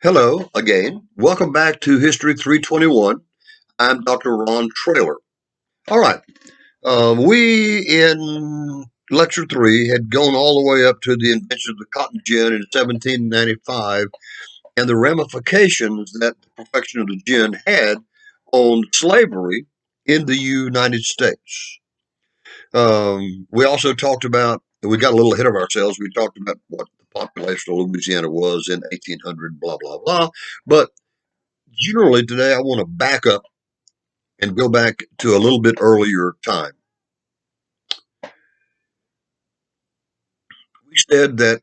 Hello again. Welcome back to History 321. I'm Dr. Ron Traylor. All right. We in Lecture 3 had gone all the way up to the invention of the cotton gin in 1795 and the ramifications that the perfection of the gin had on slavery in the United States. We also talked about, we got a little ahead of ourselves. We talked about what the population of Louisiana was in 1800, blah, blah, blah. But generally today, I want to back up and go back to a little bit earlier time. We said that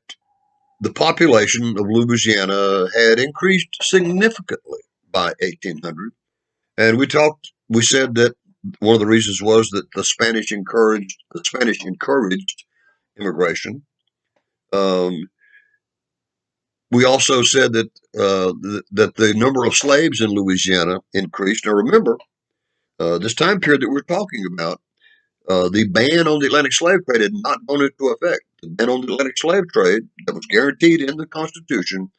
the population of Louisiana had increased significantly by 1800. And we said that one of the reasons was that the Spanish encouraged immigration. We also said that that the number of slaves in Louisiana increased. Now remember, this time period that we're talking about, the ban on the Atlantic slave trade had not gone into effect. The ban on the Atlantic slave trade that was guaranteed in the Constitution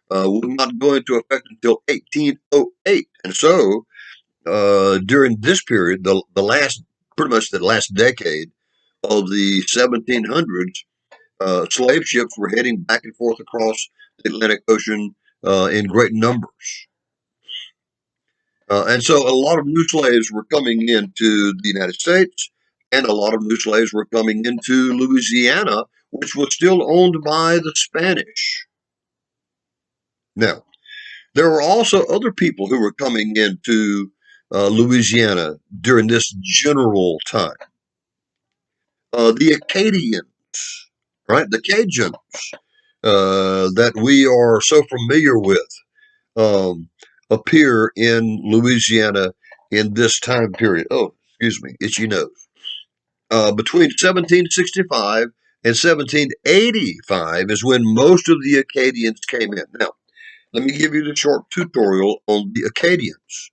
would not go into effect until 1808. And so, during this period, pretty much the last decade of the 1700s, slave ships were heading back and forth across the Atlantic Ocean in great numbers. And so a lot of new slaves were coming into the United States, and a lot of new slaves were coming into Louisiana, which was still owned by the Spanish. Now, there were also other people who were coming into Louisiana during this general time. The Acadians, right? The Cajuns that we are so familiar with appear in Louisiana in this time period. Oh, excuse me, itchy nose. Between 1765 and 1785 is when most of the Acadians came in. Now, let me give you the short tutorial on the Acadians.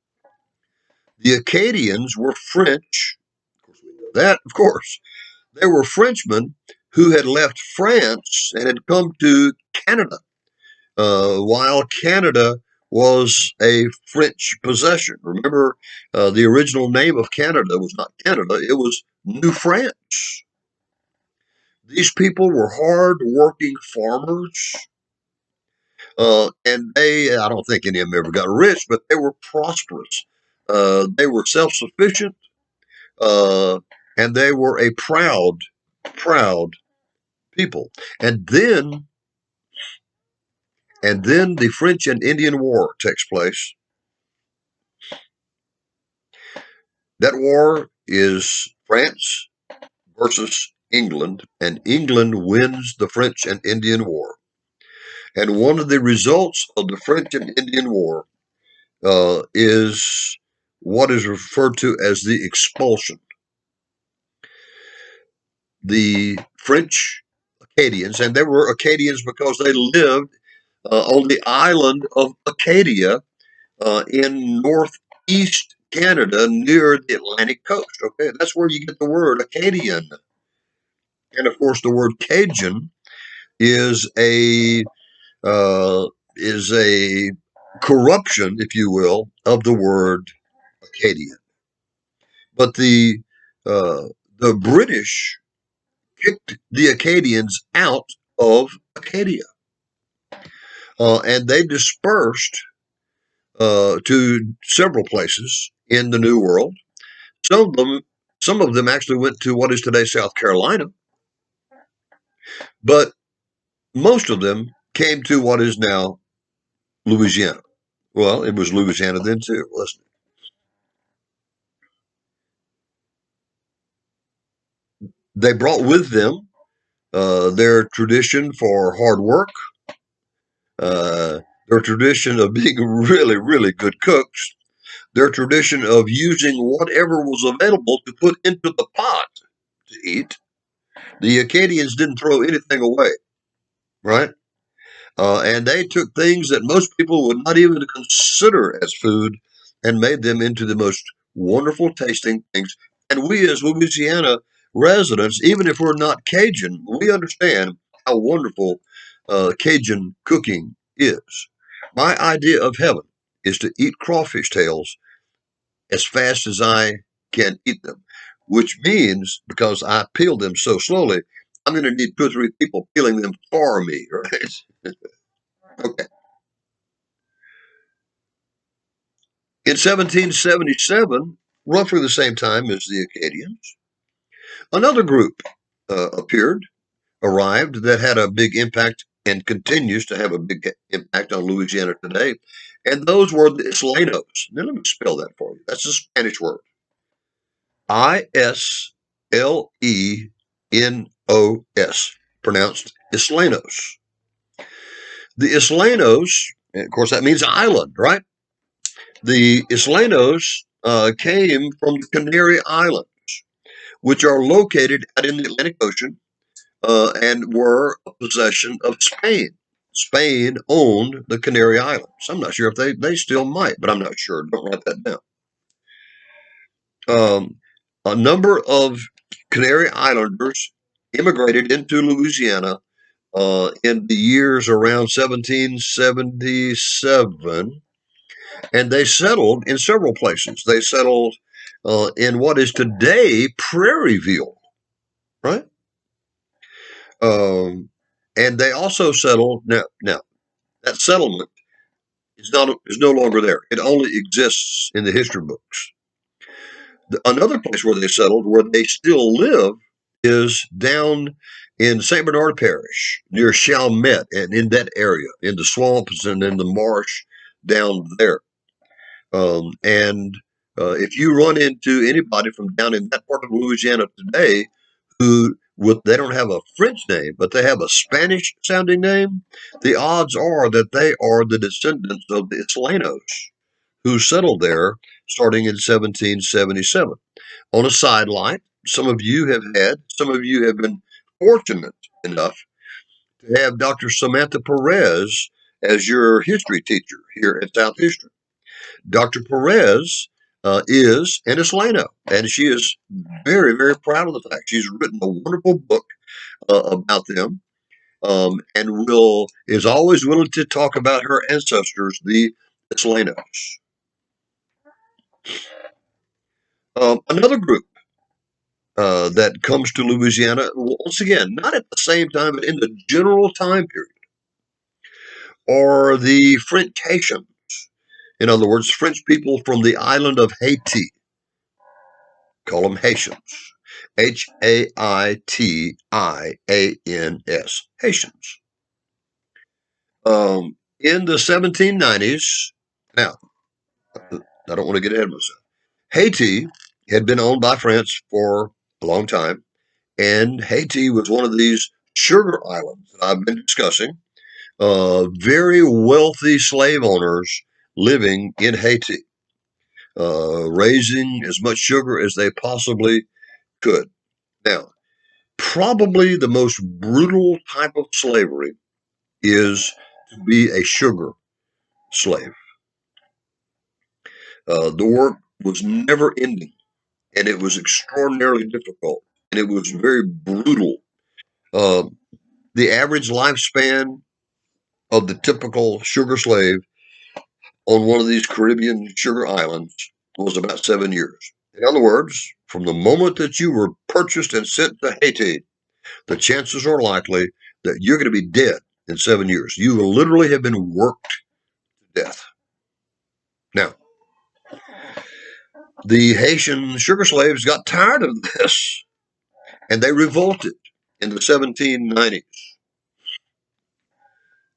The Acadians were French. Of course, we know that, of course. They were Frenchmen who had left France and had come to Canada, while Canada was a French possession. Remember, the original name of Canada was not Canada, it was New France. These people were hard-working farmers, and I don't think any of them ever got rich, but they were prosperous. They were self-sufficient, and they were a proud people. And then the French and Indian War takes place. That war is France versus England, and England wins the French and Indian War. And one of the results of the French and Indian War is what is referred to as the expulsion. The French Acadians, and they were Acadians because they lived on the island of Acadia in northeast Canada near the Atlantic coast. Okay, that's where you get the word Acadian. And of course, the word Cajun is a corruption, if you will, of the word Acadian. But the British kicked the Acadians out of Acadia, and they dispersed to several places in the New World. Some of them actually went to what is today South Carolina, but most of them came to what is now Louisiana. Well, it was Louisiana then too, wasn't it? They brought with them their tradition for hard work, their tradition of being really, really good cooks, their tradition of using whatever was available to put into the pot to eat. The Acadians didn't throw anything away, right? And they took things that most people would not even consider as food and made them into the most wonderful tasting things. And we, as Louisiana residents, even if we're not Cajun, we understand how wonderful Cajun cooking is. My idea of heaven is to eat crawfish tails as fast as I can eat them, which means because I peel them so slowly, I'm going to need 2 or 3 people peeling them for me, right? Okay. In 1777, roughly the same time as the Acadians, another group arrived that had a big impact and continues to have a big impact on Louisiana today. And those were the Islenos. Now, let me spell that for you. That's a Spanish word. Islenos, pronounced Islenos. The Islenos, of course, that means island, right? The Islenos came from the Canary Islands, which are located out in the Atlantic Ocean and were a possession of Spain. Spain owned the Canary Islands. I'm not sure if they still might, but I'm not sure. Don't write that down. A number of Canary Islanders immigrated into Louisiana in the years around 1777, and they settled in several places. They settled in what is today Prairieville, right? And they also settled now. That settlement is no longer there. It only exists in the history books. Another place where they settled, where they still live, is down in St. Bernard Parish near Chalmette, and in that area, in the swamps and in the marsh down there. And if you run into anybody from down in that part of Louisiana today they don't have a French name, but they have a Spanish sounding name, the odds are that they are the descendants of the Islenos who settled there starting in 1777. On a sidelight, some of you have been fortunate enough to have Dr. Samantha Perez as your history teacher here at South History. Dr. Perez is an Isleno, and she is very, very proud of the fact. She's written a wonderful book about them, and is always willing to talk about her ancestors, the Islenos. Another group that comes to Louisiana, once again, not at the same time, but in the general time period, are the French Haitians. In other words, French people from the island of Haiti. Call them Haitians. Haitians. Haitians. In the 1790s, now, I don't want to get ahead of myself. Haiti had been owned by France for a long time, and Haiti was one of these sugar islands that I've been discussing. Very wealthy slave owners living in Haiti, raising as much sugar as they possibly could. Now, probably the most brutal type of slavery is to be a sugar slave. The work was never ending, and it was extraordinarily difficult, and it was very brutal. The average lifespan of the typical sugar slave on one of these Caribbean sugar islands was about 7 years. In other words, from the moment that you were purchased and sent to Haiti, the chances are likely that you're going to be dead in 7 years. You will literally have been worked to death. Now, the Haitian sugar slaves got tired of this, and they revolted in the 1790s.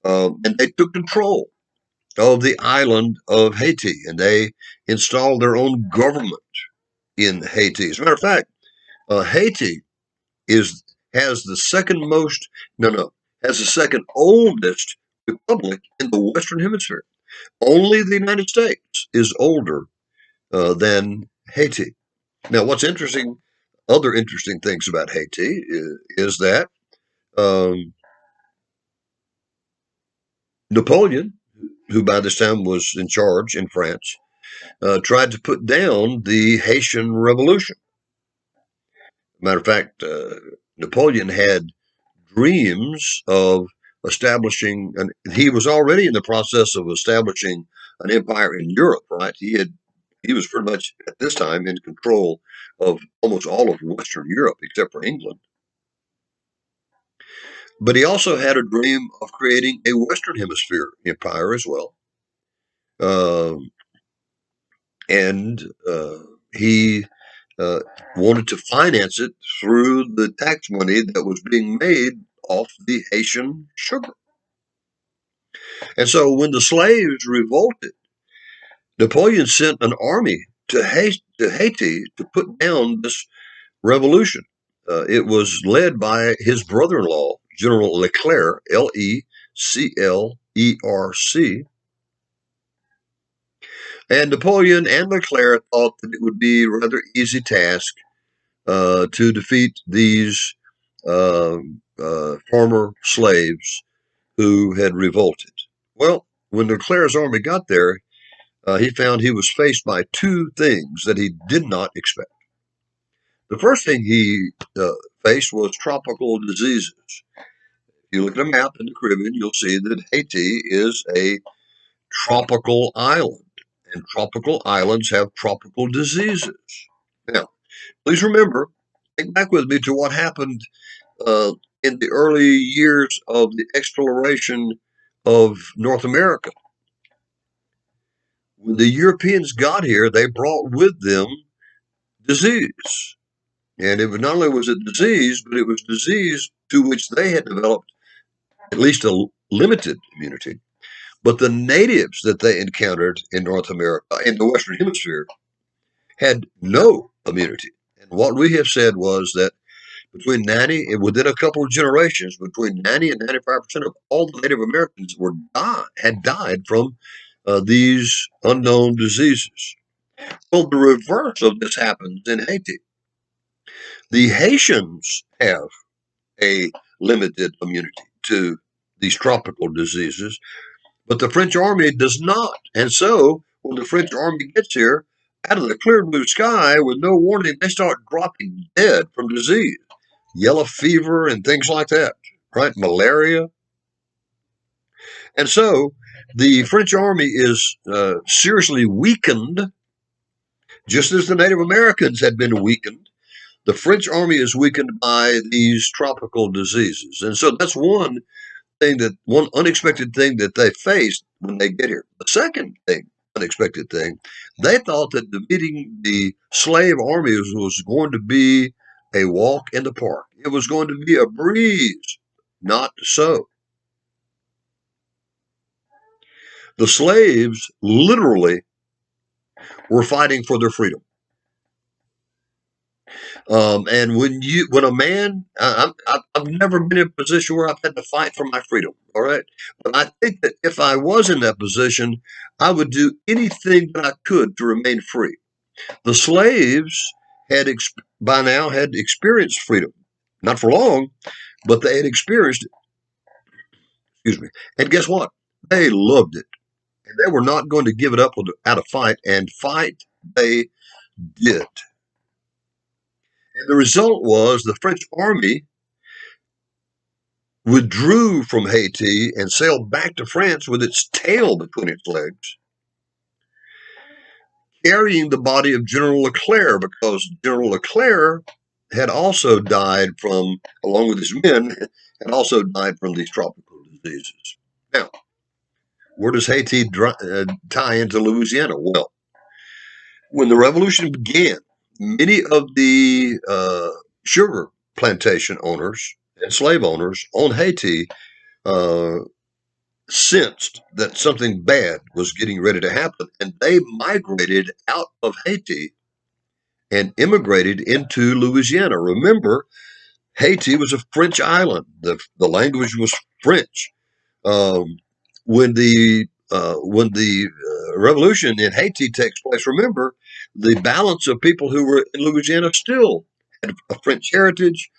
And they took control of the island of Haiti, and they installed their own government in Haiti. As a matter of fact, Haiti has the second oldest republic in the Western Hemisphere. Only the United States is older than Haiti. Now, other interesting things about Haiti is that Napoleon, who by this time was in charge in France, tried to put down the Haitian Revolution. Matter of fact, Napoleon had dreams of establishing, and he was already in the process of establishing an empire in Europe, right? He was pretty much at this time in control of almost all of Western Europe, except for England. But he also had a dream of creating a Western Hemisphere empire as well. Um, and he wanted to finance it through the tax money that was being made off the Haitian sugar. And so when the slaves revolted, Napoleon sent an army to Haiti to put down this revolution. It was led by his brother-in-law, General Leclerc, Leclerc. And Napoleon and Leclerc thought that it would be a rather easy task to defeat these former slaves who had revolted. Well, when Leclerc's army got there, he found he was faced by two things that he did not expect. The first thing he faced was tropical diseases. If you look at a map in the Caribbean, you'll see that Haiti is a tropical island, and tropical islands have tropical diseases. Now, please remember, think back with me to what happened in the early years of the exploration of North America. When the Europeans got here, they brought with them disease. And it was not only was it disease, but it was disease to which they had developed at least a limited immunity. But the natives that they encountered in North America, in the Western Hemisphere, had no immunity. And what we have said was that within a couple of generations, between 90 and 95% of all the Native Americans had died from these unknown diseases. Well, the reverse of this happens in Haiti. The Haitians have a limited immunity to these tropical diseases, but the French army does not. And so, when the French army gets here, out of the clear blue sky, with no warning, they start dropping dead from disease, yellow fever, and things like that, right? Malaria. And so, the French army is seriously weakened, just as the Native Americans had been weakened. The French army is weakened by these tropical diseases. And so that's one unexpected thing that they faced when they get here. The second unexpected thing, they thought that defeating the slave armies was going to be a walk in the park. It was going to be a breeze. Not so. The slaves literally were fighting for their freedom. And when a man, I've never been in a position where I've had to fight for my freedom. All right. But I think that if I was in that position, I would do anything that I could to remain free. The slaves by now had experienced freedom, not for long, but they had experienced it. Excuse me. And guess what? They loved it. And they were not going to give it up without a fight, and fight they did. And the result was the French army withdrew from Haiti and sailed back to France with its tail between its legs, carrying the body of General Leclerc, because General Leclerc had also died along with his men, had also died from these tropical diseases. Now, where does Haiti tie into Louisiana? Well, when the revolution began, many of the sugar plantation owners and slave owners on Haiti sensed that something bad was getting ready to happen, and they migrated out of Haiti and immigrated into Louisiana. Remember, Haiti was a French island. The language was French. When the revolution in Haiti takes place, remember, the balance of people who were in Louisiana still had a French heritage.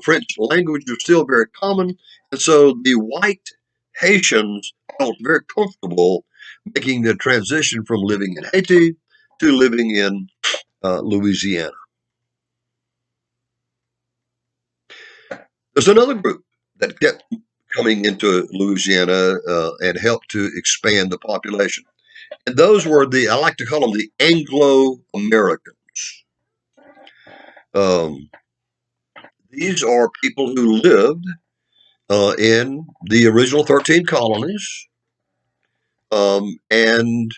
French language was still very common. And so the white Haitians felt very comfortable making the transition from living in Haiti to living in Louisiana. There's another group that kept coming into Louisiana and helped to expand the population. And those were I like to call them the Anglo-Americans. Um, these are people who lived in the original 13 colonies, and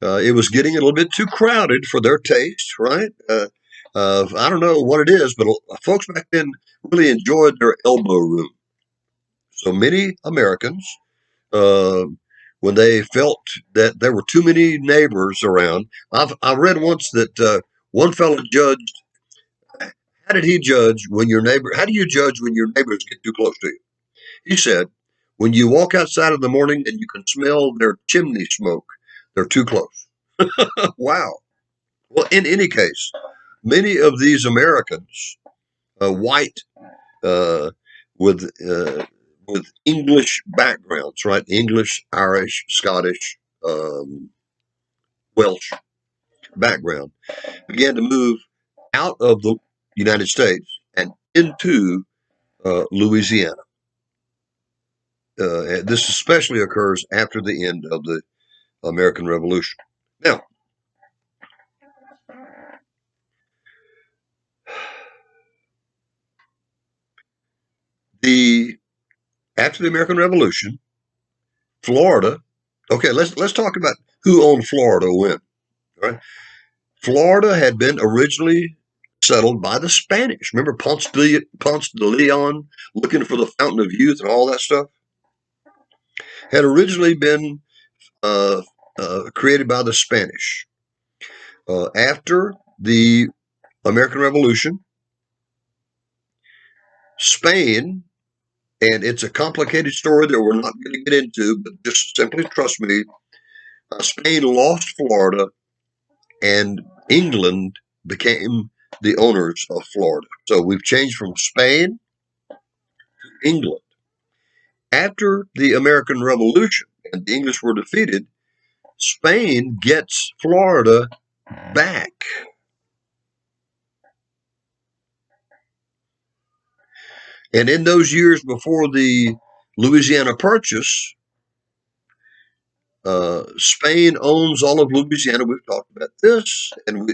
it was getting a little bit too crowded for their taste, right? I don't know what it is, but folks back then really enjoyed their elbow room. So many Americans, uh, when they felt that there were too many neighbors around, I read once that one fellow judged. How did he judge when your neighbor? How do you judge when your neighbors get too close to you? He said, when you walk outside in the morning and you can smell their chimney smoke, they're too close. Wow. Well, in any case, many of these Americans, white, uh, with English backgrounds, right? English, Irish, Scottish, Welsh background, began to move out of the United States and into Louisiana. This especially occurs after the end of the American Revolution. Now, the after the American Revolution, Florida. Okay, let's talk about who owned Florida when. Right, Florida had been originally settled by the Spanish. Remember Ponce de Leon looking for the fountain of youth and all that stuff had originally been created by the Spanish. After the American Revolution, Spain, and it's a complicated story that we're not going to get into, but just simply trust me, Spain lost Florida and England became the owners of Florida. So we've changed from Spain to England. After the American Revolution and the English were defeated, Spain gets Florida back. And in those years before the Louisiana Purchase, Spain owns all of Louisiana. We've talked about this, and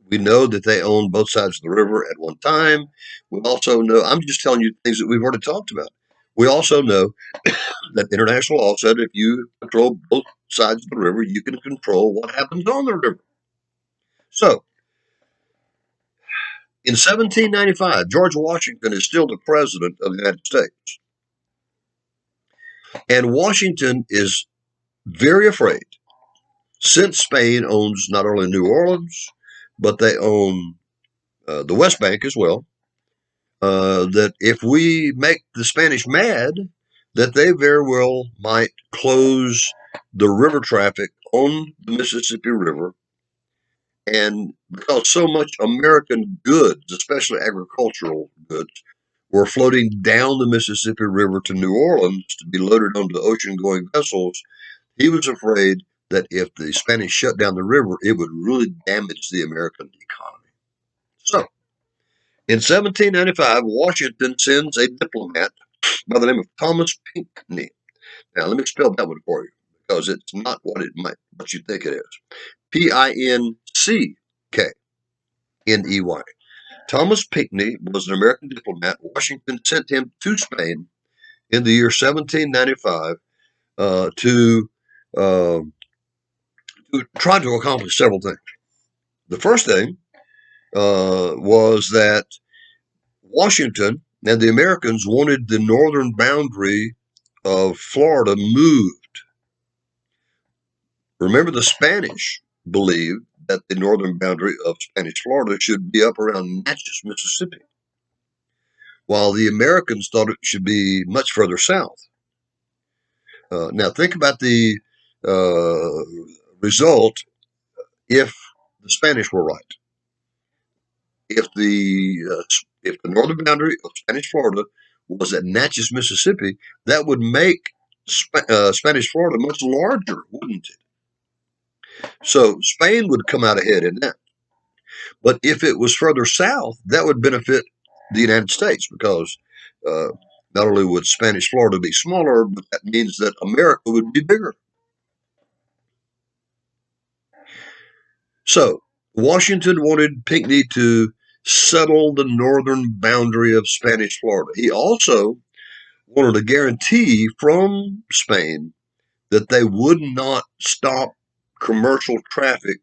we know that they own both sides of the river at one time. We also know, I'm just telling you things that we've already talked about. We also know that international law said if you control both sides of the river, you can control what happens on the river. So, in 1795, George Washington is still the president of the United States. And Washington is very afraid, since Spain owns not only New Orleans, but they own the West Bank as well, that if we make the Spanish mad, that they very well might close the river traffic on the Mississippi River. And because so much American goods, especially agricultural goods, were floating down the Mississippi River to New Orleans to be loaded onto ocean-going vessels, he was afraid that if the Spanish shut down the river, it would really damage the American economy. So, in 1795, Washington sends a diplomat by the name of Thomas Pinckney. Now, let me spell that one for you because it's not what you think it is. Pinckney. Thomas Pinckney was an American diplomat. Washington sent him to Spain in the year 1795 to try to accomplish several things. The first thing was that Washington and the Americans wanted the northern boundary of Florida moved. Remember, the Spanish believed that the northern boundary of Spanish Florida should be up around Natchez, Mississippi, while the Americans thought it should be much further south. Now, think about the result if the Spanish were right. If the northern boundary of Spanish Florida was at Natchez, Mississippi, that would make Spanish Florida much larger, wouldn't it? So Spain would come out ahead in that. But if it was further south, that would benefit the United States because not only would Spanish Florida be smaller, but that means that America would be bigger. So Washington wanted Pinckney to settle the northern boundary of Spanish Florida. He also wanted a guarantee from Spain that they would not stop commercial traffic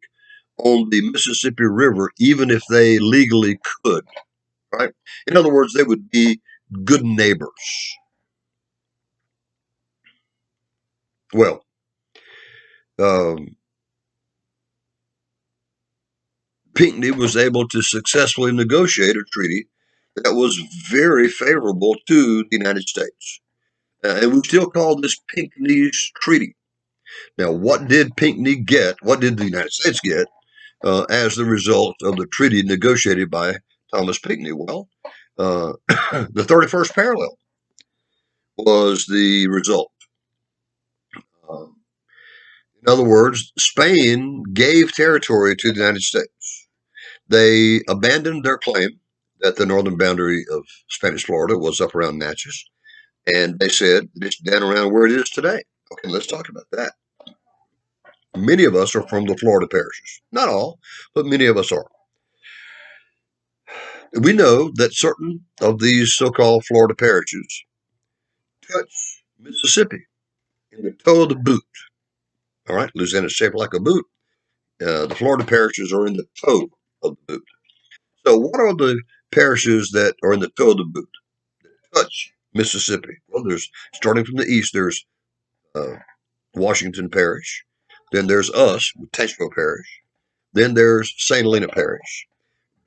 on the Mississippi River, even if they legally could, right? In other words, they would be good neighbors. Well, Pinckney was able to successfully negotiate a treaty that was very favorable to the United States. And we still call this Pinckney's Treaty. Now, what did Pinckney get? What did the United States get as the result of the treaty negotiated by Thomas Pinckney? Well, the 31st parallel was the result. In other words, Spain gave territory to the United States. They abandoned their claim that the northern boundary of Spanish Florida was up around Natchez, and they said it's down around where it is today. Okay, let's talk about that. Many of us are from the Florida parishes. Not all, but many of us are. We know that certain of these so-called Florida parishes touch Mississippi in the toe of the boot. All right, Louisiana is shaped like a boot. The Florida parishes are in the toe of the boot. So what are the parishes that are in the toe of the boot that touch Mississippi? Well, there's, starting from the east, there's Washington Parish. Then there's us, Tangipahoa Parish. Then there's St. Helena Parish.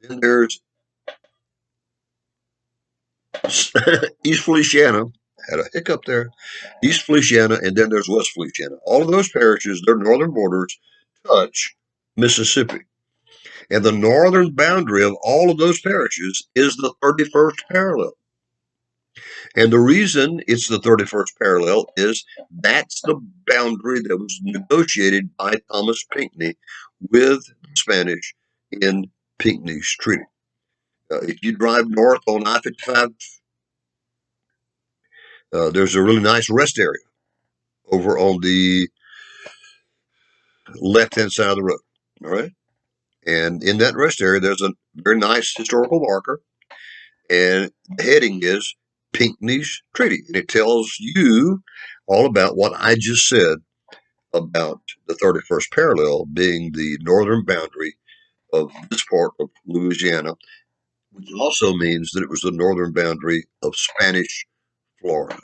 Then there's East Feliciana. Had a hiccup there. East Feliciana, and then there's West Feliciana. All of those parishes, their northern borders touch Mississippi. And the northern boundary of all of those parishes is the 31st parallel. And the reason it's the 31st parallel is that's the boundary that was negotiated by Thomas Pinckney with the Spanish in Pinckney's Treaty. If you drive north on I-55, there's a really nice rest area over on the left-hand side of the road. All right. And in that rest area, there's a very nice historical marker. And the heading is Pinckney's Treaty. And it tells you all about what I just said about the 31st parallel being the northern boundary of this part of Louisiana, which also means that it was the northern boundary of Spanish Florida.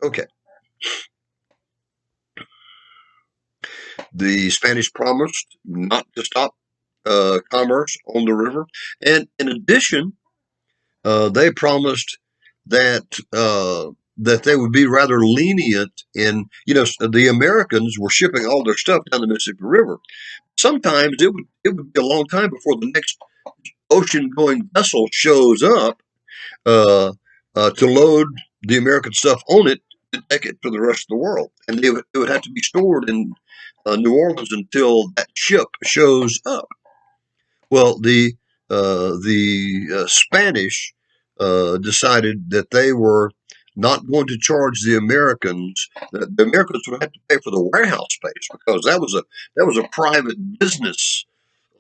Okay. The Spanish promised not to stop commerce on the river. And in addition, they promised that that they would be rather lenient in, the Americans were shipping all their stuff down the Mississippi River. Sometimes it would be a long time before the next ocean-going vessel shows up to load the American stuff on it to take it to the rest of the world, and it would have to be stored in New Orleans until that ship shows up. Well, the Spanish decided that they were not going to charge the Americans. The Americans would have to pay for the warehouse space because that was a private business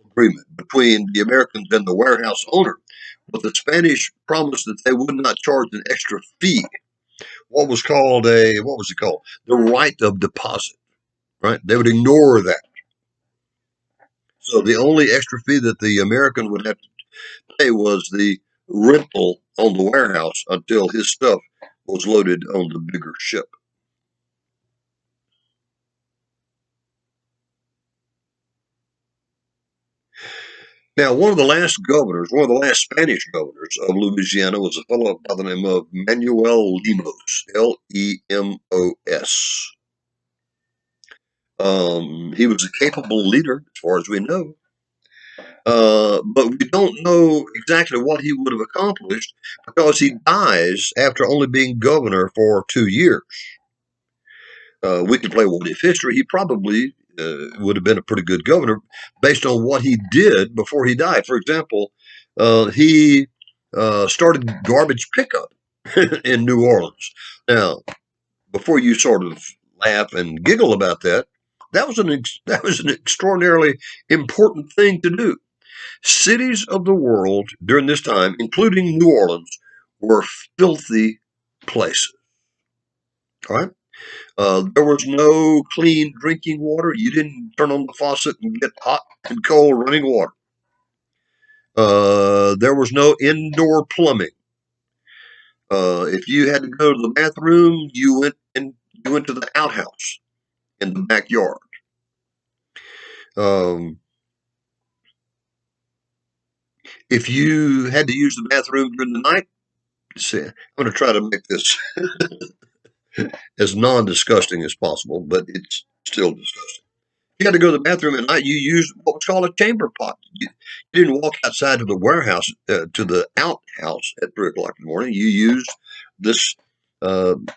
agreement between the Americans and the warehouse owner. But the Spanish promised that they would not charge an extra fee. What was it called? The right of deposit. Right? They would ignore that. So the only extra fee that the American would have to pay was the rental on the warehouse until his stuff was loaded on the bigger ship. Now, one of the last Spanish governors of Louisiana was a fellow by the name of Manuel Limouse, Lemos. He was a capable leader, as far as we know. But we don't know exactly what he would have accomplished because he dies after only being governor for 2 years. We can play what if history. He probably would have been a pretty good governor based on what he did before he died. For example, he started garbage pickup in New Orleans. Now, before you sort of laugh and giggle about that, that was an extraordinarily important thing to do. Cities of the world during this time, including New Orleans, were filthy places. All right. There was no clean drinking water. You didn't turn on the faucet and get hot and cold running water. There was no indoor plumbing. If you had to go to the bathroom, you went to the outhouse in the backyard. Um, if you had to use the bathroom during the night, see, I'm going to try to make this as non-disgusting as possible, but it's still disgusting. If you had to go to the bathroom at night, you used what was called a chamber pot. You didn't walk outside to the warehouse, to the outhouse at 3 o'clock in the morning. You used this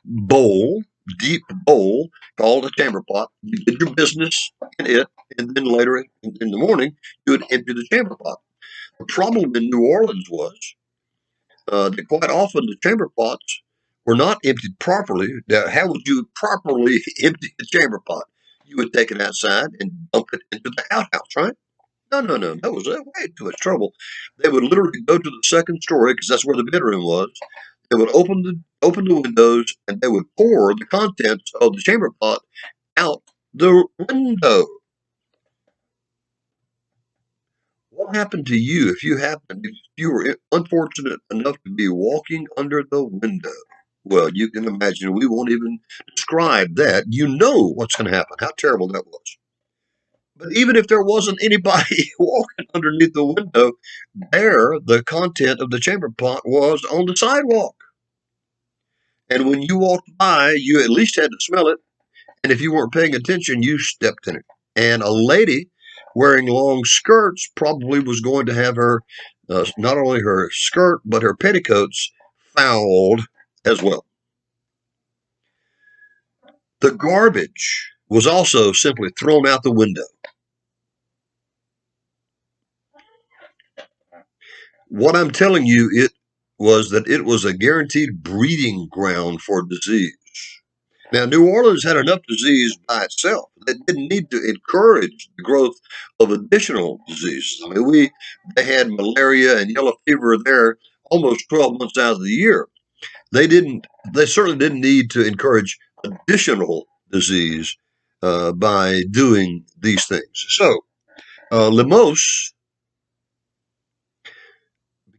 bowl, deep bowl called a chamber pot. You did your business in it, and then later in the morning, you would empty the chamber pot. The problem in New Orleans was that quite often the chamber pots were not emptied properly. Now, how would you properly empty the chamber pot? You would take it outside and dump it into the outhouse, right? No, no, no. That was way too much trouble. They would literally go to the second story because that's where the bedroom was. They would open the windows and they would pour the contents of the chamber pot out the window. What happened to you if you were unfortunate enough to be walking under the window? Well, you can imagine we won't even describe that. You know what's going to happen, how terrible that was. But even if there wasn't anybody walking underneath the window, there the content of the chamber pot was on the sidewalk. And when you walked by, you at least had to smell it. And if you weren't paying attention, you stepped in it. And a lady wearing long skirts probably was going to have her, not only her skirt, but her petticoats fouled as well. The garbage was also simply thrown out the window. What I'm telling you, it was a guaranteed breeding ground for disease. Now, New Orleans had enough disease by itself. They didn't need to encourage the growth of additional diseases. I mean, they had malaria and yellow fever there almost 12 months out of the year. They certainly didn't need to encourage additional disease by doing these things. So, Limouse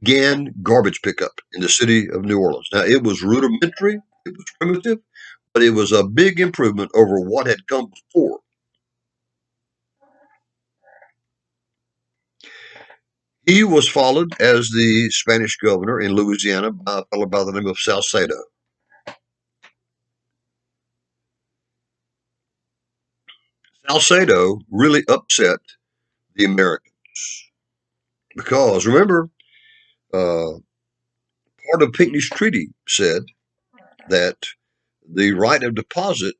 began garbage pickup in the city of New Orleans. Now, it was rudimentary, it was primitive, but it was a big improvement over what had come before. He was followed as the Spanish governor in Louisiana by a fellow by the name of Salcedo. Salcedo really upset the Americans because, remember, part of Pinckney's treaty said that the right of deposit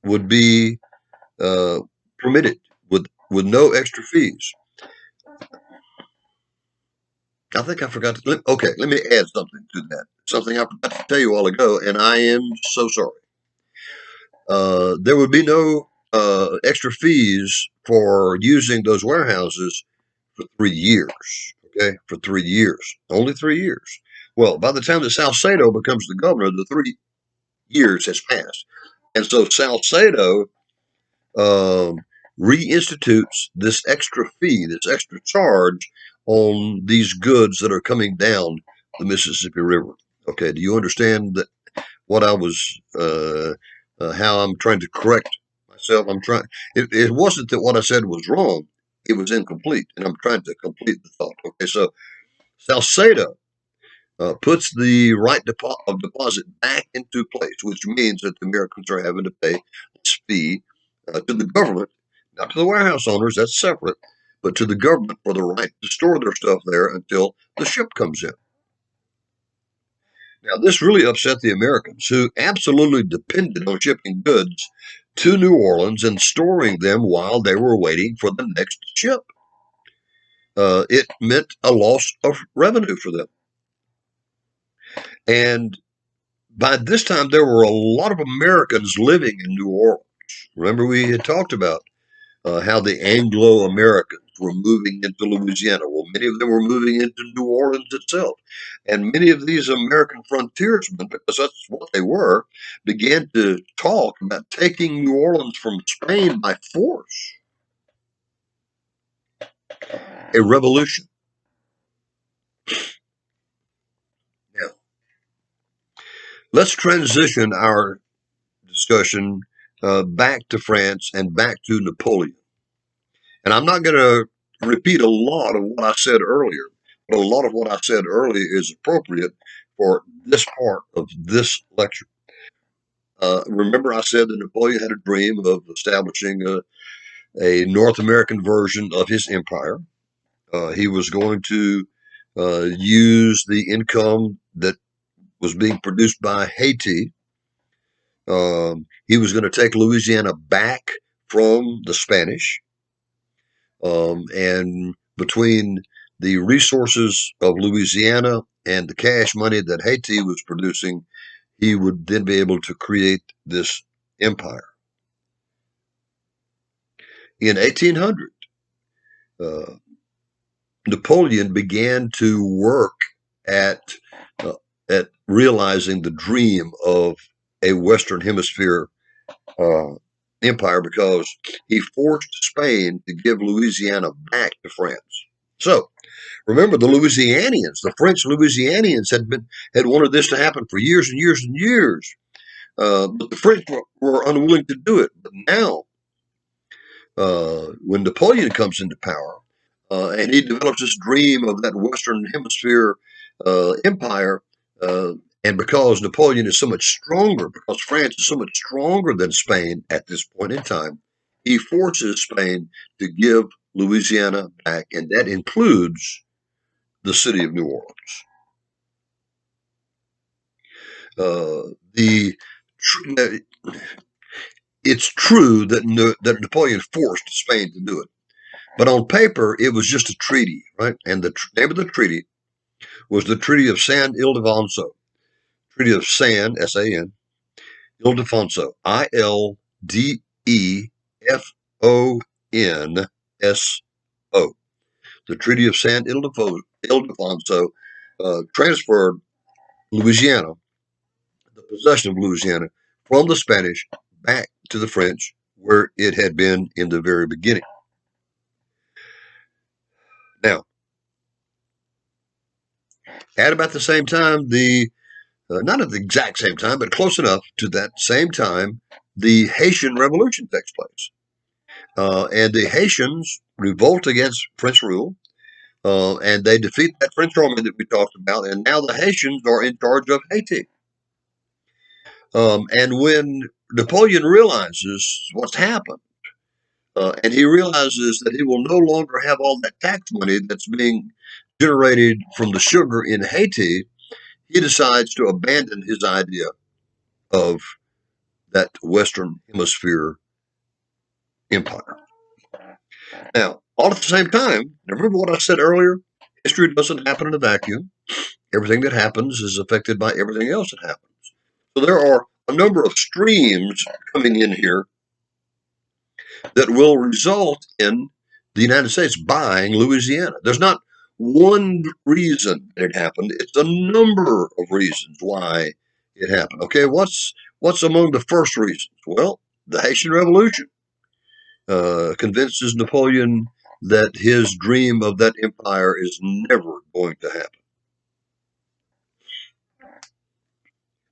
would be permitted with no extra fees. I think I forgot to. Okay, let me add something to that. Something I forgot to tell you a while ago, and I am so sorry. There would be no extra fees for using those warehouses for 3 years. Okay, for 3 years, only 3 years. Well, by the time that Salcedo becomes the governor, the 3 years has passed, and so Salcedo reinstitutes this extra fee, this extra charge on these goods that are coming down the Mississippi River. Okay, do you understand that what I was, how I'm trying to correct myself? It wasn't that what I said was wrong, it was incomplete, and I'm trying to complete the thought. Okay, so Salcedo puts the right of deposit back into place, which means that the Americans are having to pay this fee to the government, not to the warehouse owners, that's separate, but to the government for the right to store their stuff there until the ship comes in. Now, this really upset the Americans, who absolutely depended on shipping goods to New Orleans and storing them while they were waiting for the next ship. It meant a loss of revenue for them. And By this time, there were a lot of Americans living in New Orleans. Remember, we had talked about how the Anglo-Americans were moving into Louisiana. Well, many of them were moving into New Orleans itself. And many of these American frontiersmen, because that's what they were, began to talk about taking New Orleans from Spain by force. A revolution. Now, let's transition our discussion back to France and back to Napoleon. And I'm not going to repeat a lot of what I said earlier, but a lot of what I said earlier is appropriate for this part of this lecture. Remember, I said that Napoleon had a dream of establishing a North American version of his empire. He was going to use the income that was being produced by Haiti. He was going to take Louisiana back from the Spanish. And between the resources of Louisiana and the cash money that Haiti was producing, he would then be able to create this empire. In 1800, uh, Napoleon began to work at uh, at realizing the dream of a Western Hemisphere empire because he forced Spain to give Louisiana back to France. So remember, the Louisianians, the French Louisianians, had wanted this to happen for years and years and years, but the French were unwilling to do it. But now, when Napoleon comes into power, and he develops this dream of that Western Hemisphere empire, and because Napoleon is so much stronger, because France is so much stronger than Spain at this point in time, he forces Spain to give Louisiana back, and that includes the city of New Orleans. It's true that Napoleon forced Spain to do it, but on paper it was just a treaty, right? And the name of the treaty was the Treaty of San Ildevanso. Treaty of San, S-A-N, Ildefonso, Ildefonso. The Treaty of San Ildefonso transferred Louisiana, the possession of Louisiana, from the Spanish back to the French, where it had been in the very beginning. Now, at about the same time, not at the exact same time, but close enough to that same time, the Haitian Revolution takes place. And the Haitians revolt against French rule, and they defeat that French army that we talked about, and now the Haitians are in charge of Haiti. And when Napoleon realizes what's happened, and he realizes that he will no longer have all that tax money that's being generated from the sugar in Haiti, he decides to abandon his idea of that Western Hemisphere empire. Now, all at the same time, remember what I said earlier? History doesn't happen in a vacuum. Everything that happens is affected by everything else that happens. So there are a number of streams coming in here that will result in the United States buying Louisiana. There's not one reason it happened. It's a number of reasons why it happened. Okay, what's among the first reasons? Well, the Haitian Revolution convinces Napoleon that his dream of that empire is never going to happen.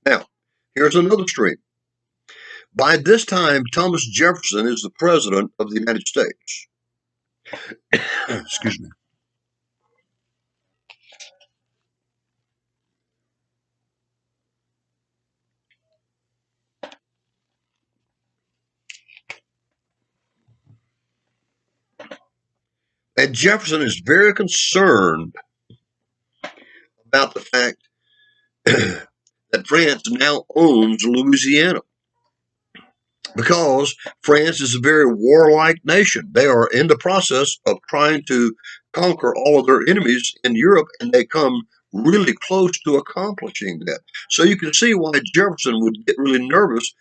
Now, here's another stream. By this time, Thomas Jefferson is the president of the United States. Excuse me. And Jefferson is very concerned about the fact that France now owns Louisiana, because France is a very warlike nation. They are in the process of trying to conquer all of their enemies in Europe, and they come really close to accomplishing that. So you can see why Jefferson would get really nervous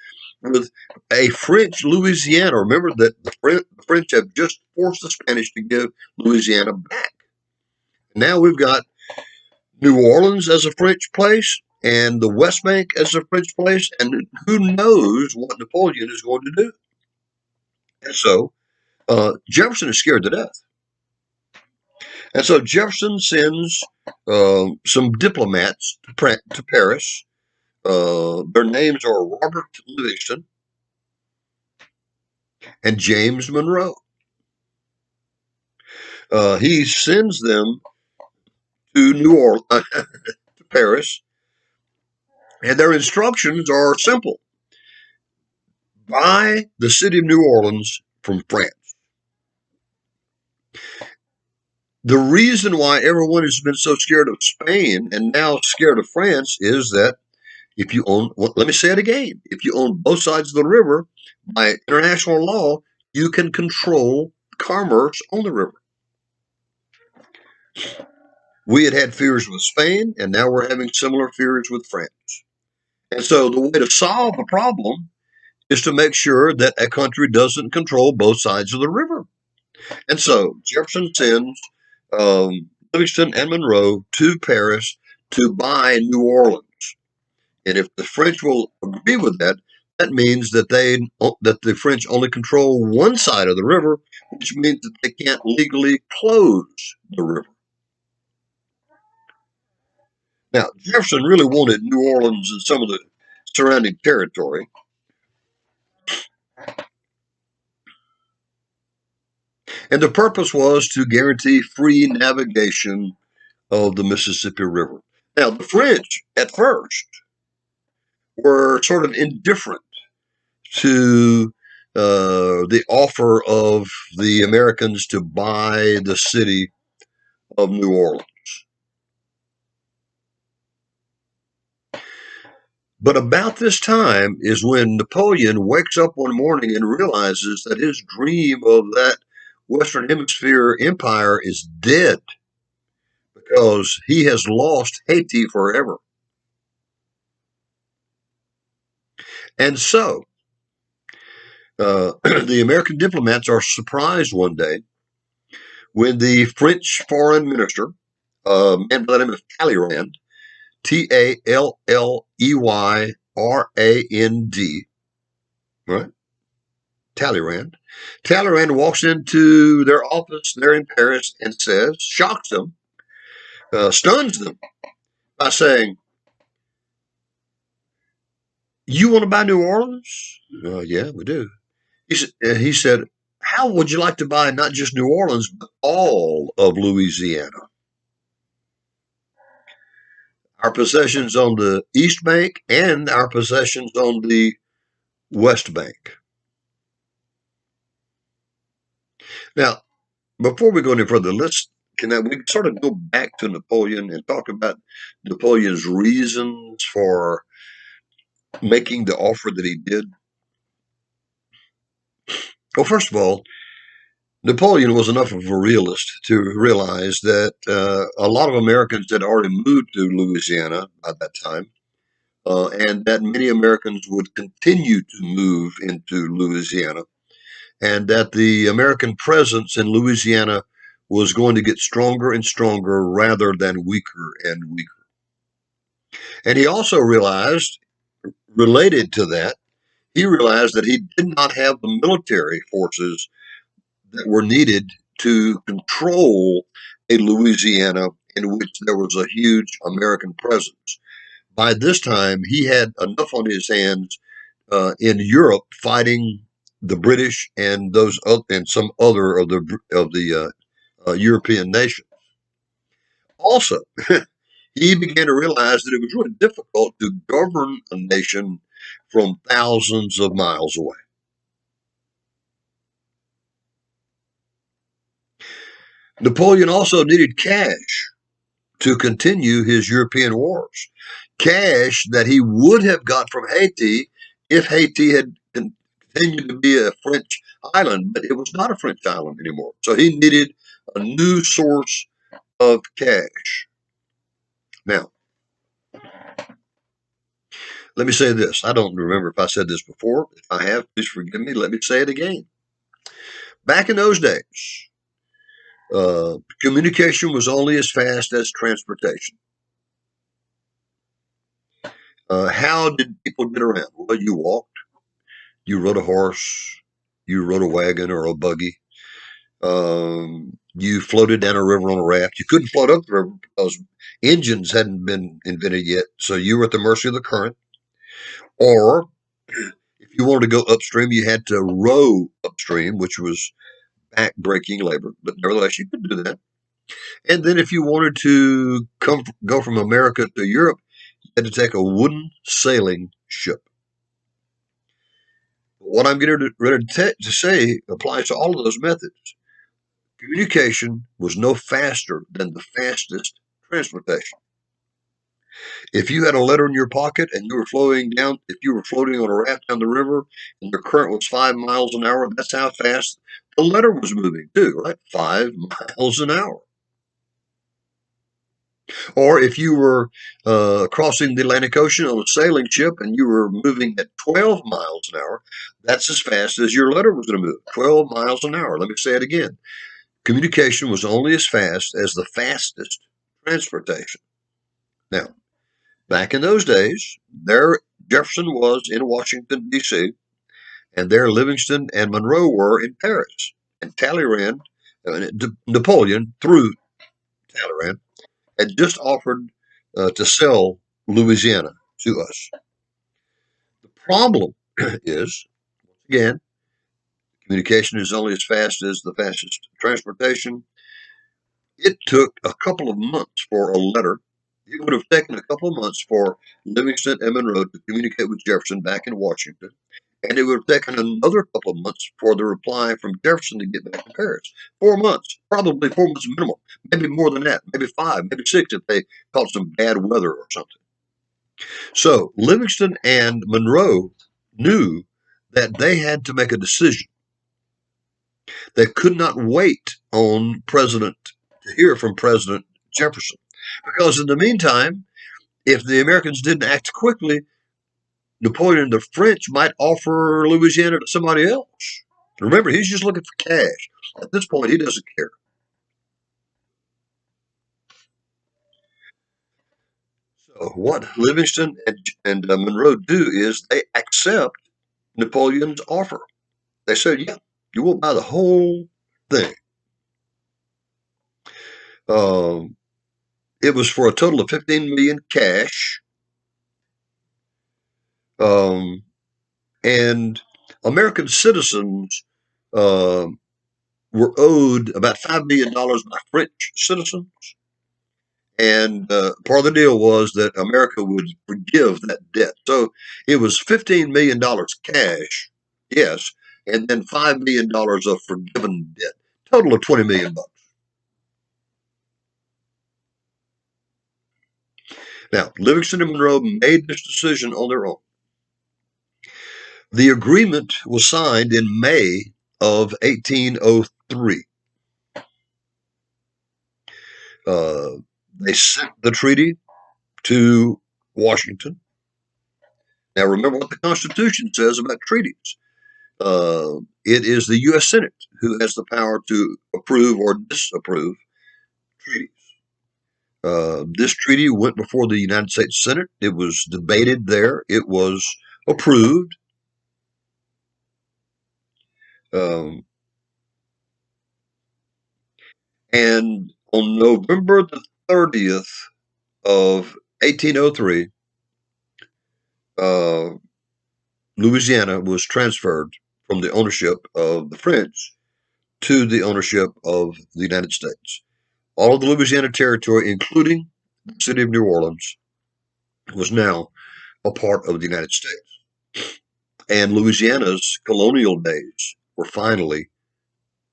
with a French Louisiana. Remember that the French have just forced the Spanish to give Louisiana back. Now we've got New Orleans as a French place and the West Bank as a French place, and who knows what Napoleon is going to do. And so Jefferson is scared to death. And so Jefferson sends some diplomats to Paris. Their names are Robert Livingston and James Monroe. He sends them to New Orleans, to Paris, and their instructions are simple: buy the city of New Orleans from France. The reason why everyone has been so scared of Spain and now scared of France is that if you own, well, let me say it again, if you own both sides of the river, by international law, you can control commerce on the river. We had fears with Spain, and now we're having similar fears with France. And so the way to solve the problem is to make sure that a country doesn't control both sides of the river. And so Jefferson sends Livingston and Monroe to Paris to buy New Orleans. And if the French will agree with that, that means that the French only control one side of the river, which means that they can't legally close the river. Now, Jefferson really wanted New Orleans and some of the surrounding territory. And the purpose was to guarantee free navigation of the Mississippi River. Now, the French, at first, were sort of indifferent to the offer of the Americans to buy the city of New Orleans. But about this time is when Napoleon wakes up one morning and realizes that his dream of that Western Hemisphere empire is dead because he has lost Haiti forever. And so the American diplomats are surprised one day when the French foreign minister, a man by the name of Talleyrand, Talleyrand, right? Talleyrand. Talleyrand walks into their office there in Paris and says, shocks them, stuns them by saying, "You want to buy New Orleans?" Yeah, we do. He said, "How would you like to buy not just New Orleans, but all of Louisiana? Our possessions on the East Bank and our possessions on the West Bank." Now, before we go any further, we sort of go back to Napoleon and talk about Napoleon's reasons for making the offer that he did. Well, first of all, Napoleon was enough of a realist to realize that a lot of Americans had already moved to Louisiana by that time, and that many Americans would continue to move into Louisiana, and that the American presence in Louisiana was going to get stronger and stronger rather than weaker and weaker. And he also realized, related to that, he realized that he did not have the military forces that were needed to control a Louisiana in which there was a huge American presence. By this time, he had enough on his hands in Europe fighting the British and and some other of the European nations. Also, he began to realize that it was really difficult to govern a nation from thousands of miles away. Napoleon also needed cash to continue his European wars. Cash that he would have got from Haiti if Haiti had continued to be a French island, but it was not a French island anymore. So he needed a new source of cash. Now, let me say this. I don't remember if I said this before. If I have, please forgive me. Let me say it again. Back in those days, communication was only as fast as transportation. How did people get around? Well, you walked, you rode a horse, you rode a wagon or a buggy. You floated down a river on a raft. You couldn't float up the river because engines hadn't been invented yet, so you were at the mercy of the current. Or if you wanted to go upstream, you had to row upstream, which was back-breaking labor. But nevertheless, you could do that. And then if you wanted to go from America to Europe, you had to take a wooden sailing ship. What I'm getting ready to say applies to all of those methods. Communication was no faster than the fastest transportation. If you had a letter in your pocket and you were if you were floating on a raft down the river and the current was 5 miles an hour, that's how fast the letter was moving too, right? 5 miles an hour. Or if you were crossing the Atlantic Ocean on a sailing ship and you were moving at 12 miles an hour, that's as fast as your letter was going to move, 12 miles an hour. Let me say it again. Communication was only as fast as the fastest transportation. Now, back in those days, there Jefferson was in Washington, D.C., and there Livingston and Monroe were in Paris. And Napoleon, through Talleyrand, had just offered to sell Louisiana to us. The problem is, again, communication is only as fast as the fastest transportation. It took a couple of months for a letter. It would have taken a couple of months for Livingston and Monroe to communicate with Jefferson back in Washington. And it would have taken another couple of months for the reply from Jefferson to get back to Paris. 4 months, probably 4 months minimum, maybe more than that, maybe 5, maybe 6 if they caught some bad weather or something. So Livingston and Monroe knew that they had to make a decision. They could not wait on to hear from President Jefferson. Because in the meantime, if the Americans didn't act quickly, Napoleon and the French might offer Louisiana to somebody else. Remember, he's just looking for cash. At this point, he doesn't care. So what Livingston and Monroe do is they accept Napoleon's offer. They said, yeah, you will buy the whole thing. Um, it was for a total of 15 million cash. And American citizens uh, were owed about $5 million by French citizens. And part of the deal was that America would forgive that debt. So it was $15 million cash, yes, and then $5 million of forgiven debt. Total of $20 million. Now, Livingston and Monroe made this decision on their own. The agreement was signed in May of 1803. They sent the treaty to Washington. Now, remember what the Constitution says about treaties. It is the U.S. Senate who has the power to approve or disapprove treaties. This treaty went before the United States Senate. It was debated there. It was approved. And on November the 30th of 1803, Louisiana was transferred from the ownership of the French to the ownership of the United States. All of the Louisiana Territory, including the city of New Orleans, was now a part of the United States. And Louisiana's colonial days were finally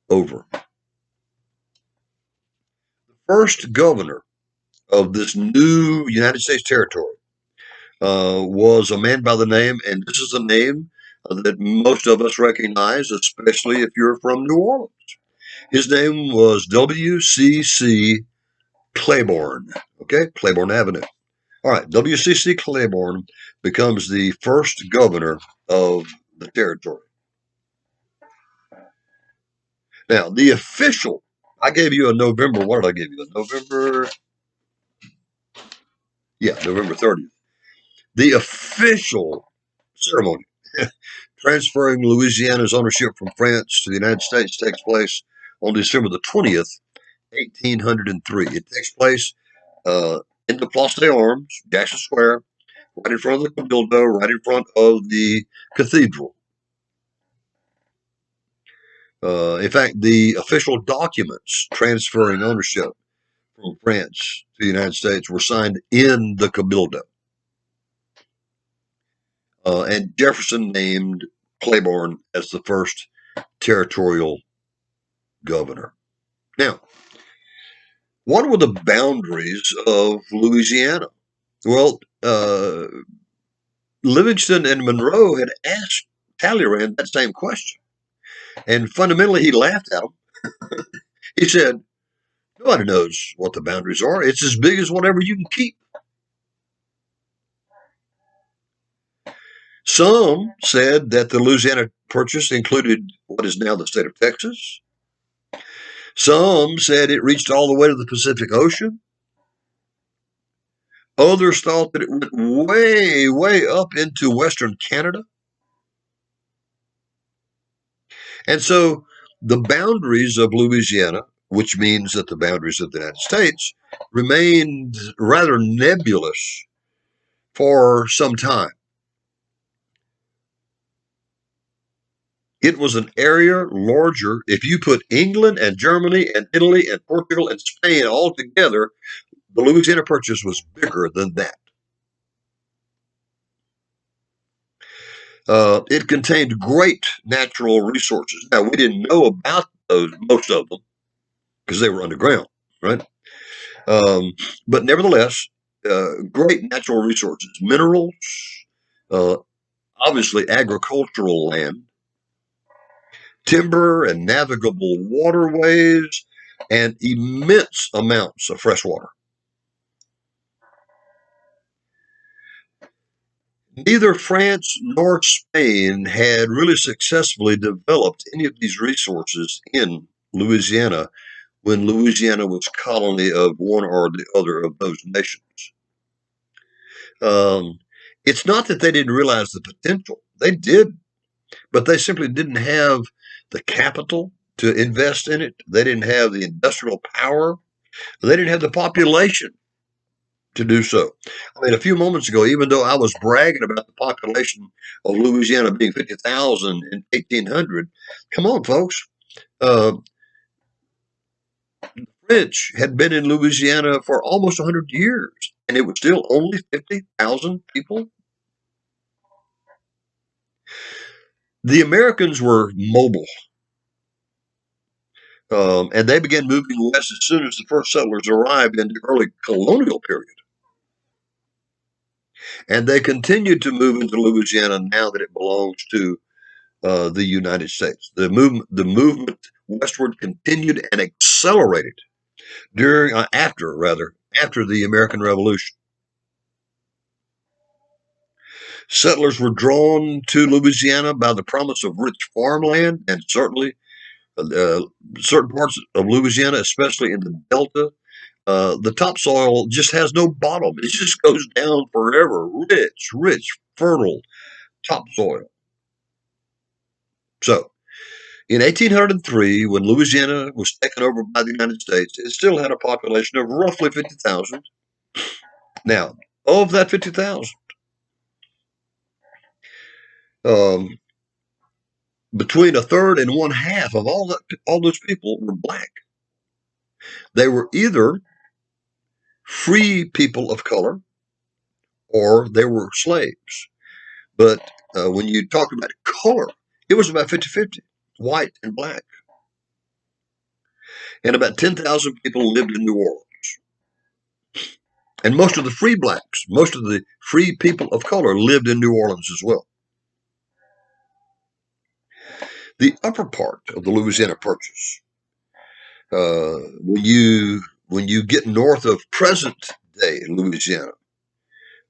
over. The first governor of this new United States territory was a man by the name, and this is a name that most of us recognize, especially if you're from New Orleans. His name was Wcc Claiborne. Okay, Claiborne Avenue. All right, Wcc Claiborne becomes the first governor of the territory. Now, the official, I gave you a November, what did I give you? A November, November 30th. The official ceremony transferring Louisiana's ownership from France to the United States takes place on December the 20th, 1803. It takes place in the Place des Armes, Jackson Square, right in front of the Cabildo, right in front of the cathedral. In fact, the official documents transferring ownership from France to the United States were signed in the Cabildo. And Jefferson named Claiborne as the first territorial governor. Now, what were the boundaries of Louisiana? Well, Livingston and Monroe had asked Talleyrand that same question. And fundamentally, he laughed at him. He said, nobody knows what the boundaries are. It's as big as whatever you can keep. Some said that the Louisiana Purchase included what is now the state of Texas. Some said it reached all the way to the Pacific Ocean. Others thought that it went way, way up into Western Canada. And so the boundaries of Louisiana, which means that the boundaries of the United States, remained rather nebulous for some time. It was an area larger. If you put England and Germany and Italy and Portugal and Spain all together, the Louisiana Purchase was bigger than that. It contained great natural resources. Now, we didn't know about those, most of them, because they were underground, right? But nevertheless, great natural resources, minerals, uh, obviously agricultural land, timber and navigable waterways, and immense amounts of fresh water. Neither France nor Spain had really successfully developed any of these resources in Louisiana when Louisiana was colony of one or the other of those nations. It's not that they didn't realize the potential. They did, but they simply didn't have the capital to invest in it. They didn't have the industrial power. They didn't have the population to do so. I mean, a few moments ago, even though I was bragging about the population of Louisiana being 50,000 in 1800, come on, folks. Uh, French had been in Louisiana for almost 100 years, and it was still only 50,000 people. The Americans were mobile, and they began moving west as soon as the first settlers arrived in the early colonial period. And they continued to move into Louisiana now that it belongs to the United States. The movement westward continued and accelerated after the American Revolution. Settlers were drawn to Louisiana by the promise of rich farmland, and certainly certain parts of Louisiana, especially in the Delta, the topsoil just has no bottom. It just goes down forever. Rich, fertile topsoil. So, in 1803, when Louisiana was taken over by the United States, it still had a population of roughly 50,000. Now, of that 50,000, um, between a third and one half of all those people were black. They were either free people of color or they were slaves. But when you talk about color, it was about 50-50, white and black. And about 10,000 people lived in New Orleans. And most of the free blacks, most of the free people of color lived in New Orleans as well. The upper part of the Louisiana Purchase, when you when you get north of present-day Louisiana,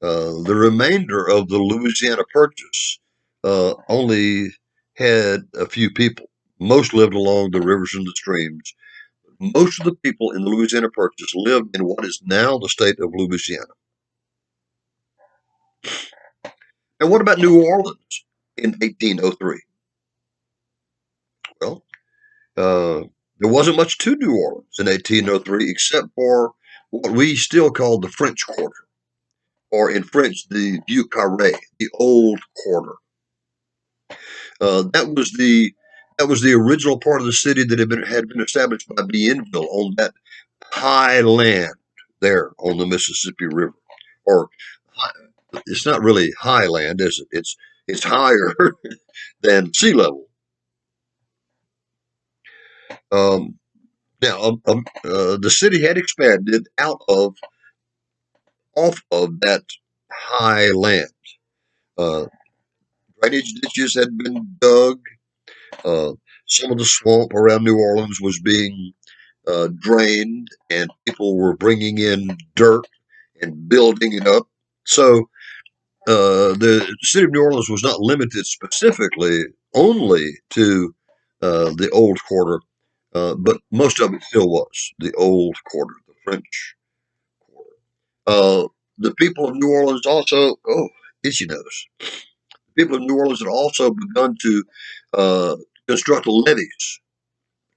the remainder of the Louisiana Purchase only had a few people. Most lived along the rivers and the streams. Most of the people in the Louisiana Purchase lived in what is now the state of Louisiana. And what about New Orleans in 1803? Well, there wasn't much to New Orleans in 1803 except for what we still call the French Quarter, or in French, the Vieux Carré, the Old Quarter. That was the original part of the city that had been established by Bienville on that high land there on the Mississippi River. Or it's not really high land, is it? It's higher than sea level. The city had expanded off of that high land. Drainage ditches had been dug. Some of the swamp around New Orleans was being drained, and people were bringing in dirt and building it up. So the city of New Orleans was not limited specifically only to the Old Quarter, but most of it still was the Old Quarter, the French Quarter. The people of New Orleans also, itchy nose. The people of New Orleans had also begun to construct levees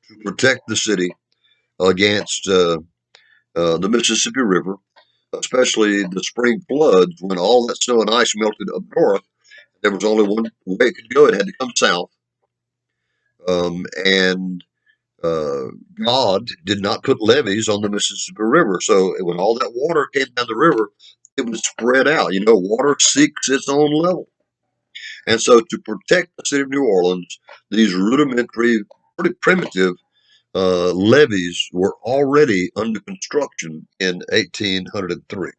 to protect the city against the Mississippi River, especially the spring floods when all that snow and ice melted up north. There was only one way it could go. It had to come south. And God did not put levees on the Mississippi River. So when all that water came down the river, it would spread out. You know, water seeks its own level. And so to protect the city of New Orleans, these rudimentary, pretty primitive levees were already under construction in 1803.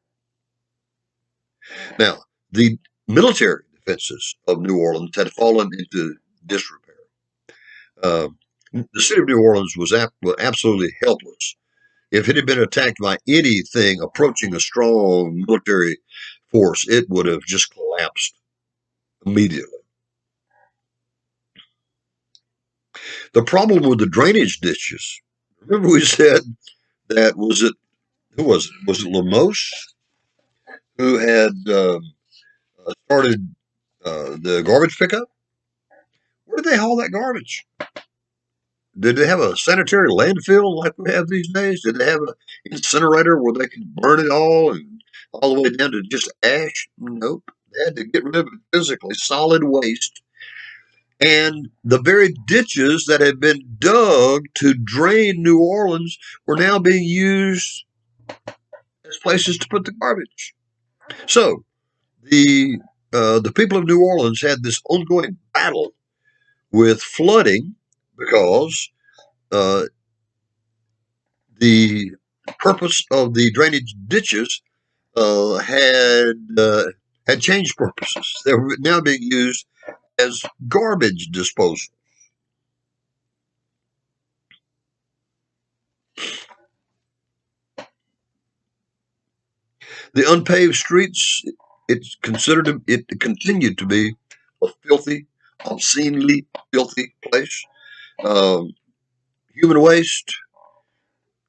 Now, the military defenses of New Orleans had fallen into disrepair. The city of New Orleans was absolutely helpless. If it had been attacked by anything approaching a strong military force, it would have just collapsed immediately. The problem with the drainage ditches, remember we said that who was it? Was it Limouse who had started the garbage pickup? Where did they haul that garbage? Did they have a sanitary landfill like we have these days? Did they have an incinerator where they could burn it all the way down to just ash? Nope. They had to get rid of it physically, solid waste. And the very ditches that had been dug to drain New Orleans were now being used as places to put the garbage. So the people of New Orleans had this ongoing battle with flooding because the purpose of the drainage ditches had changed purposes. They were now being used as garbage disposal. The unpaved streets, it continued to be a filthy, obscenely filthy place. Human waste,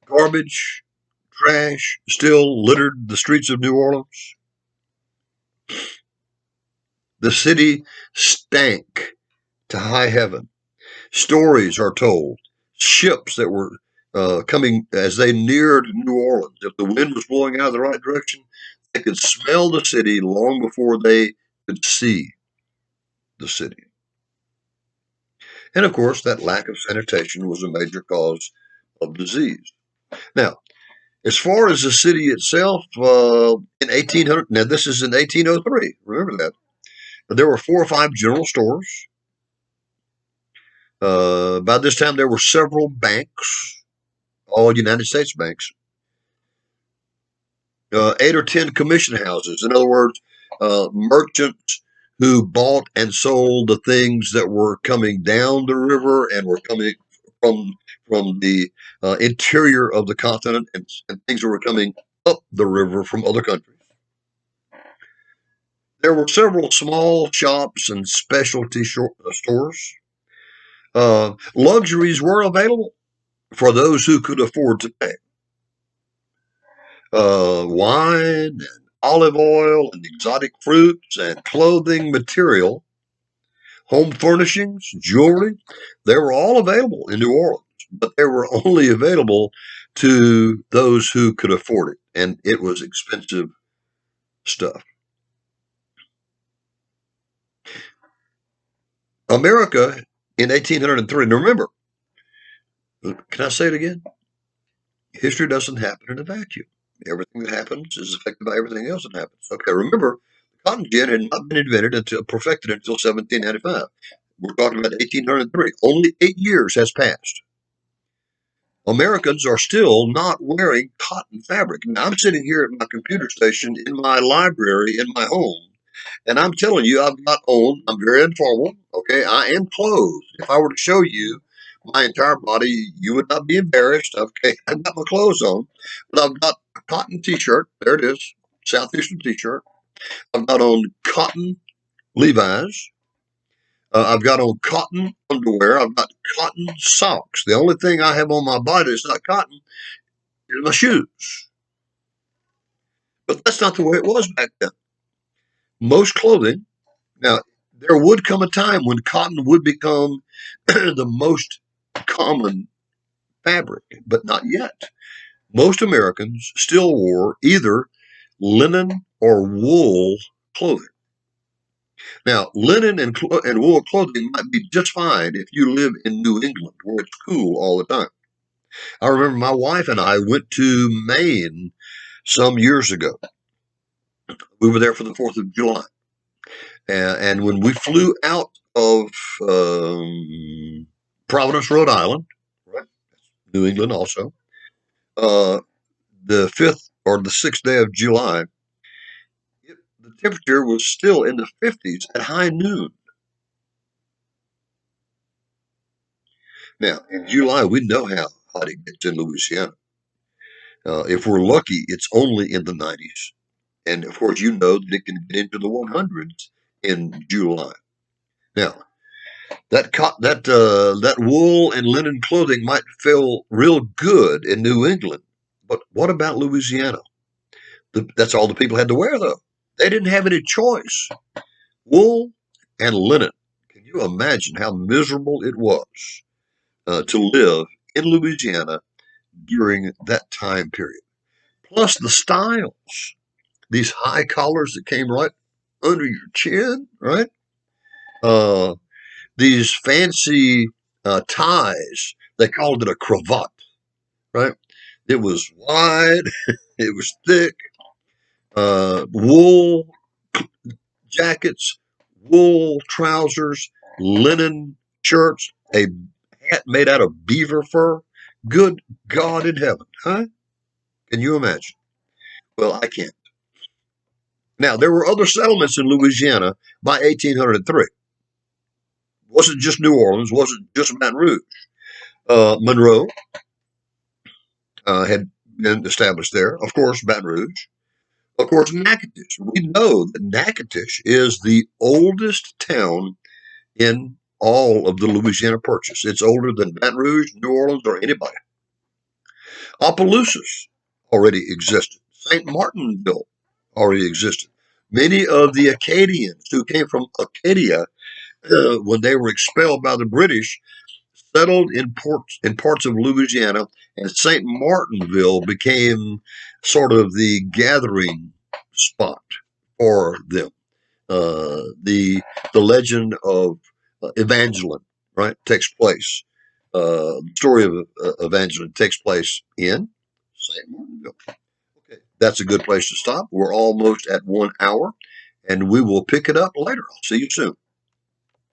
garbage, trash still littered the streets of New Orleans. The city stank to high heaven. Stories are told. Ships that were coming as they neared New Orleans. If the wind was blowing out of the right direction, they could smell the city long before they could see the city. And of course, that lack of sanitation was a major cause of disease. Now, as far as the city itself, in 1800, now this is in 1803, remember that. But there were 4 or 5 general stores. By this time, there were several banks, all United States banks. 8 or 10 commission houses. In other words, merchants who bought and sold the things that were coming down the river and were coming from the interior of the continent, and things were coming up the river from other countries. There were several small shops and specialty stores. Luxuries were available for those who could afford to pay. Wine and olive oil and exotic fruits and clothing material, home furnishings, jewelry, they were all available in New Orleans, but they were only available to those who could afford it, and it was expensive stuff. America in 1803, now remember, can I say it again? History doesn't happen in a vacuum. Everything that happens is affected by everything else that happens. Okay, remember, cotton gin had not been perfected until 1795. We're talking about 1803. Only 8 years has passed. Americans are still not wearing cotton fabric. Now, I'm sitting here at my computer station in my library in my home, and I'm telling you, I've got on, I'm very informal, okay? I am clothed. If I were to show you my entire body, you would not be embarrassed, okay? I've got my clothes on, but I've got a cotton t-shirt. There it is, Southeastern t-shirt. I've got on cotton Levi's. I've got on cotton underwear. I've got cotton socks. The only thing I have on my body that's not cotton is my shoes. But that's not the way it was back then. Most clothing, now, there would come a time when cotton would become the most common fabric, but not yet. Most Americans still wore either linen or wool clothing. Now, linen and wool clothing might be just fine if you live in New England, where it's cool all the time. I remember my wife and I went to Maine some years ago. We were there for the 4th of July. And when we flew out of Providence, Rhode Island, right, New England also, the 5th or the 6th day of July, the temperature was still in the 50s at high noon. Now, in July, we know how hot it gets in Louisiana. If we're lucky, it's only in the 90s. And of course, you know that it can get into the 100s in July. Now, that wool and linen clothing might feel real good in New England, but what about Louisiana? That's all the people had to wear, though. They didn't have any choice. Wool and linen. Can you imagine how miserable it was to live in Louisiana during that time period? Plus the styles, these high collars that came right under your chin, right? These fancy ties. They called it a cravat, right? It was wide, it was thick, wool jackets, wool trousers, linen shirts, a hat made out of beaver fur. Good God in heaven, huh? Can you imagine? Well, I can't. Now, there were other settlements in Louisiana by 1803. It wasn't just New Orleans, wasn't just Baton Rouge. Monroe had been established there. Of course, Baton Rouge. Of course, Natchitoches. We know that Natchitoches is the oldest town in all of the Louisiana Purchase. It's older than Baton Rouge, New Orleans, or anybody. Opelousas already existed. St. Martinville already existed. Many of the Acadians who came from Acadia when they were expelled by the British settled in parts of Louisiana, and St. Martinville became sort of the gathering spot for them. The legend of Evangeline, right, takes place. The story of Evangeline takes place in St. Martinville. Okay, that's a good place to stop. We're almost at 1 hour, and we will pick it up later. I'll see you soon.